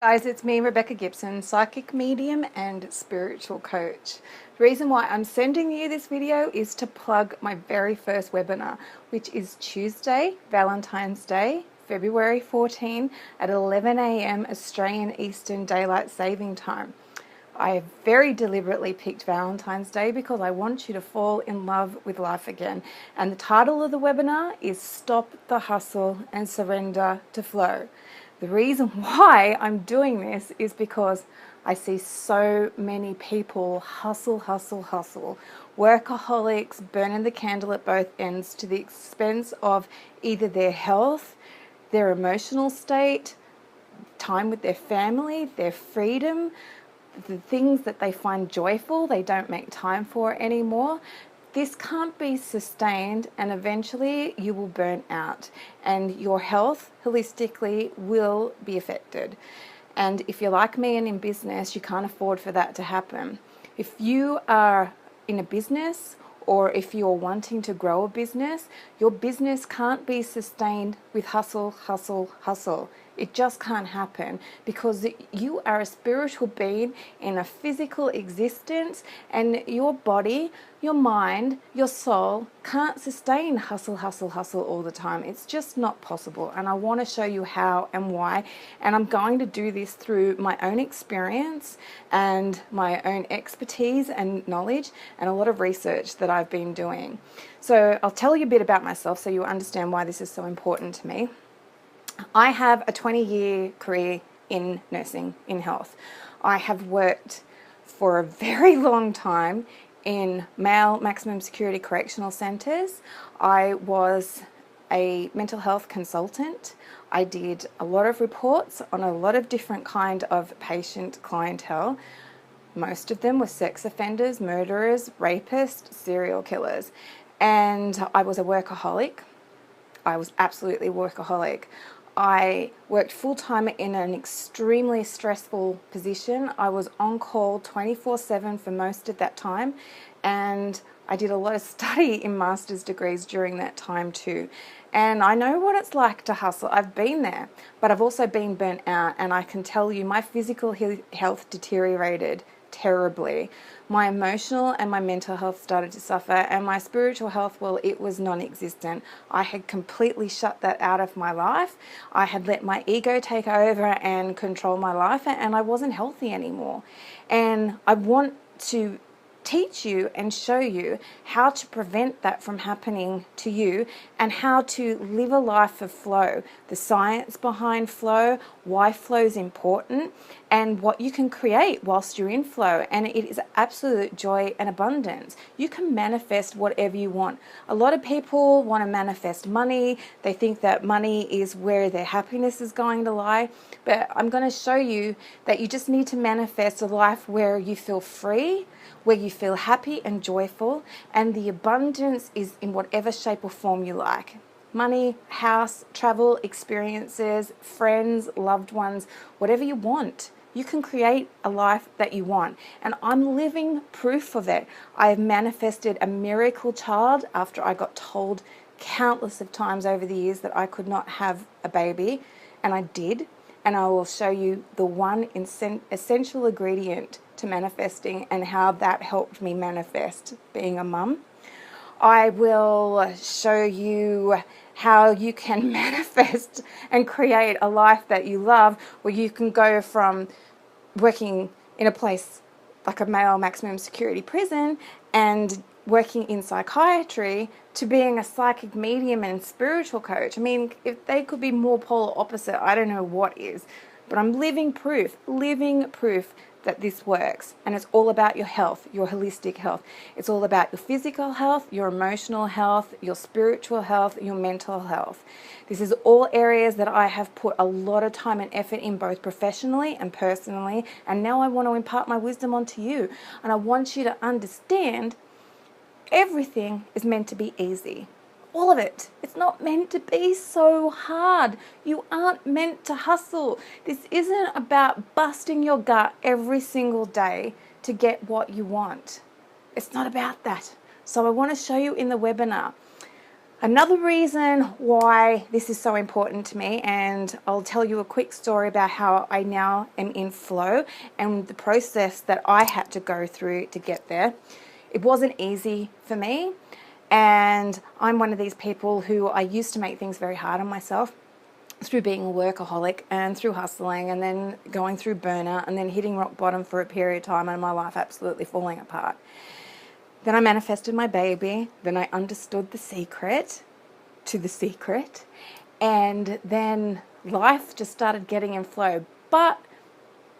Guys, it's me, Rebecca Gibson, psychic medium and spiritual coach. The reason why I'm sending you this video is to plug my very first webinar, which is Tuesday, Valentine's Day, February 14 at 11 a.m. Australian Eastern Daylight Saving Time. I very deliberately picked Valentine's Day because I want you to fall in love with life again. And the title of the webinar is Stop the Hustle and Surrender to Flow. The reason why I'm doing this is because I see so many people hustle, workaholics, burning the candle at both ends to the expense of either their health, their emotional state, time with their family, their freedom, the things that they find joyful, they don't make time for anymore. This can't be sustained, and eventually you will burn out and your health holistically will be affected. And if you're like me and in business, you can't afford for that to happen. If you are in a business or if you're wanting to grow a business, your business can't be sustained with hustle. It just can't happen because you are a spiritual being in a physical existence, and your body, your mind, your soul can't sustain hustle all the time. It's just not possible. And I want to show you how and why. And I'm going to do this through my own experience and my own expertise and knowledge and a lot of research that I've been doing. So I'll tell you a bit about myself so you understand why this is so important to me. I have a 20-year career in nursing, in health. I have worked for a very long time in male maximum security correctional centres. I was a mental health consultant. I did a lot of reports on a lot of different kind of patient clientele. Most of them were sex offenders, murderers, rapists, serial killers. And I was a workaholic. I was absolutely workaholic. I worked full-time in an extremely stressful position. I was on call 24/7 for most of that time, and I did a lot of study in master's degrees during that time too. And I know what it's like to hustle. I've been there, but I've also been burnt out, and I can tell you my physical health deteriorated terribly. My emotional and my mental health started to suffer, and my spiritual health, well, it was non-existent. I had completely shut that out of my life. I had let my ego take over and control my life, and I wasn't healthy anymore. And I want to teach you and show you how to prevent that from happening to you and how to live a life of flow, the science behind flow, why flow is important, and what you can create whilst you're in flow. And it is absolute joy and abundance. You can manifest whatever you want. A lot of people want to manifest money. They think that money is where their happiness is going to lie. But I'm going to show you that you just need to manifest a life where you feel free, where you feel happy and joyful, and the abundance is in whatever shape or form you like. Money, house, travel, experiences, friends, loved ones, whatever you want. You can create a life that you want. And I'm living proof of it. I have manifested a miracle child after I got told countless of times over the years that I could not have a baby. And I did. And I will show you the one essential ingredient to manifesting and how that helped me manifest being a mum. I will show you how you can manifest and create a life that you love, where you can go from working in a place like a male maximum security prison and working in psychiatry to being a psychic medium and spiritual coach. I mean, if they could be more polar opposite, I don't know what is. But I'm living proof that this works. And it's all about your health, your holistic health. It's all about your physical health, your emotional health, your spiritual health, your mental health. This is all areas that I have put a lot of time and effort in, both professionally and personally. And now I want to impart my wisdom onto you. And I want you to understand everything is meant to be easy. All of it. It's not meant to be so hard. You aren't meant to hustle. This isn't about busting your gut every single day to get what you want. It's not about that. So I want to show you in the webinar Another reason why this is so important to me, and I'll tell you a quick story about how I now am in flow and the process that I had to go through to get there. It wasn't easy for me, and I'm one of these people who I used to make things very hard on myself through being a workaholic and through hustling and then going through burnout and then hitting rock bottom for a period of time and my life absolutely falling apart. Then I manifested my baby. Then I understood the secret to the secret. And then life just started getting in flow. But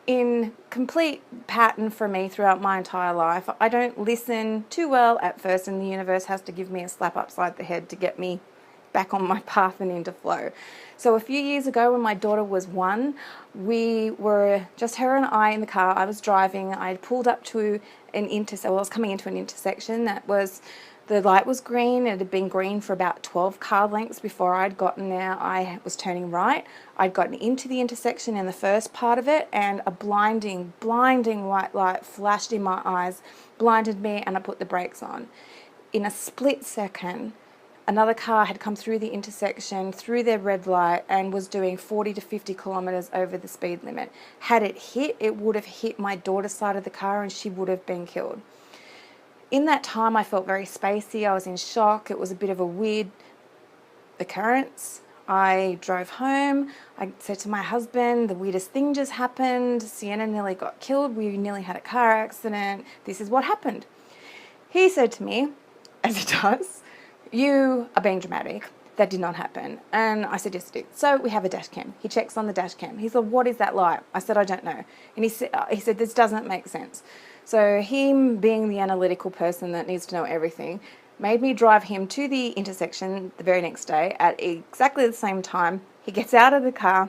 in complete pattern for me throughout my entire life, I don't listen too well at first, and the universe has to give me a slap upside the head to get me back on my path and into flow. So a few years ago when my daughter was 1, we were just her and I in the car. I was driving. I pulled up to an intersection. Well, I was coming into an intersection that was, the light was green. It had been green for about 12 car lengths before I'd gotten there. I was turning right. I'd gotten into the intersection in the first part of it, and a blinding white light flashed in my eyes, blinded me, and I put the brakes on. In a split second, another car had come through the intersection, through their red light, and was doing 40 to 50 kilometres over the speed limit. Had it hit, it would have hit my daughter's side of the car and she would have been killed. In that time, I felt very spacey. I was in shock. It was a bit of a weird occurrence. I drove home. I said to my husband, the weirdest thing just happened. Sienna nearly got killed. We nearly had a car accident. This is what happened. He said to me, as he does, "You are being dramatic. That did not happen." And I said, "Yes, it did." So we have a dash cam. He checks on the dash cam. He said, "What is that light?" I said, "I don't know." And he said, "This doesn't make sense." So him being the analytical person that needs to know everything made me drive him to the intersection the very next day at exactly the same time. He gets out of the car.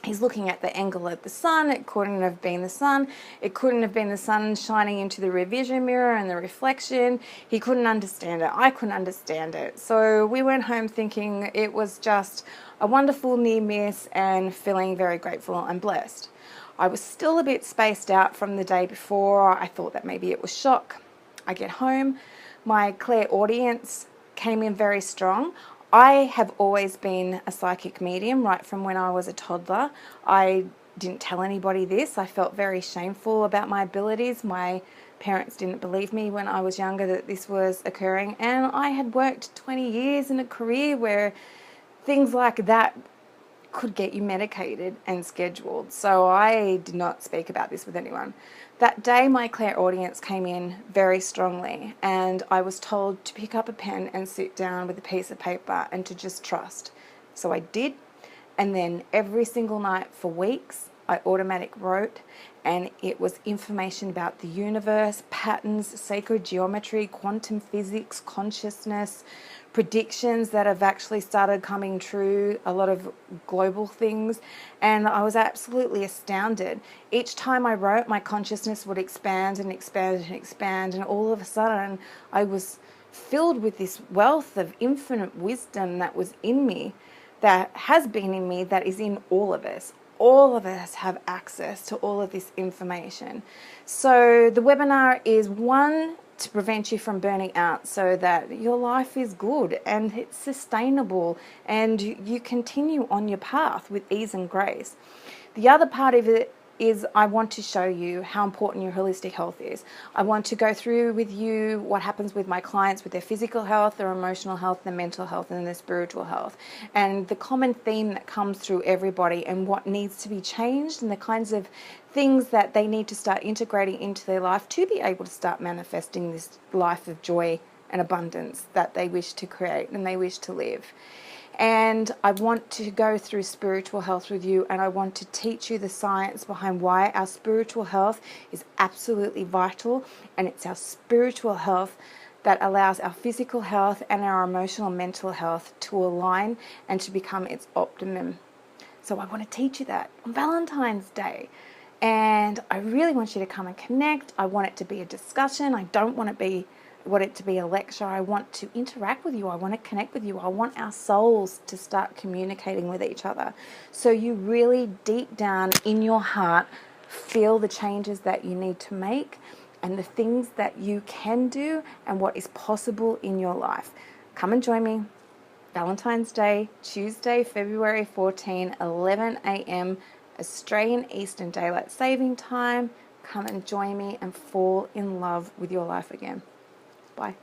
He's looking at the angle of the sun. It couldn't have been the sun. It couldn't have been the sun shining into the rear vision mirror and the reflection. He couldn't understand it. I couldn't understand it. So we went home thinking it was just a wonderful near miss and feeling very grateful and blessed. I was still a bit spaced out from the day before. I thought that maybe it was shock. I get home. My clairaudience came in very strong. I have always been a psychic medium right from when I was a toddler. I didn't tell anybody this. I felt very shameful about my abilities. My parents didn't believe me when I was younger that this was occurring. And I had worked 20 years in a career where things like that could get you medicated and scheduled. So I did not speak about this with anyone. That day, my clairaudience came in very strongly, and I was told to pick up a pen and sit down with a piece of paper and to just trust. So I did, and then every single night for weeks, I automatic wrote, and it was information about the universe, patterns, sacred geometry, quantum physics, consciousness, predictions that have actually started coming true, a lot of global things, and I was absolutely astounded. Each time I wrote, my consciousness would expand and expand and expand, and all of a sudden I was filled with this wealth of infinite wisdom that was in me, that has been in me, that is in all of us. All of us have access to all of this information. So the webinar is one, to prevent you from burning out so that your life is good and it's sustainable and you continue on your path with ease and grace. The other part of it is I want to show you how important your holistic health is. I want to go through with you what happens with my clients with their physical health, their emotional health, their mental health, and their spiritual health. And the common theme that comes through everybody and what needs to be changed and the kinds of things that they need to start integrating into their life to be able to start manifesting this life of joy and abundance that they wish to create and they wish to live. And I want to go through spiritual health with you, and I want to teach you the science behind why our spiritual health is absolutely vital, and it's our spiritual health that allows our physical health and our emotional and mental health to align and to become its optimum. So I want to teach you that on Valentine's Day. And I really want you to come and connect. I want it to be a discussion. I don't want it to be a lecture. I want to interact with you. I want to connect with you. I want our souls to start communicating with each other. So you really deep down in your heart feel the changes that you need to make and the things that you can do and what is possible in your life. Come and join me. Valentine's Day, Tuesday, February 14, 11 a.m. Australian Eastern Daylight Saving Time. Come and join me and fall in love with your life again. Bye.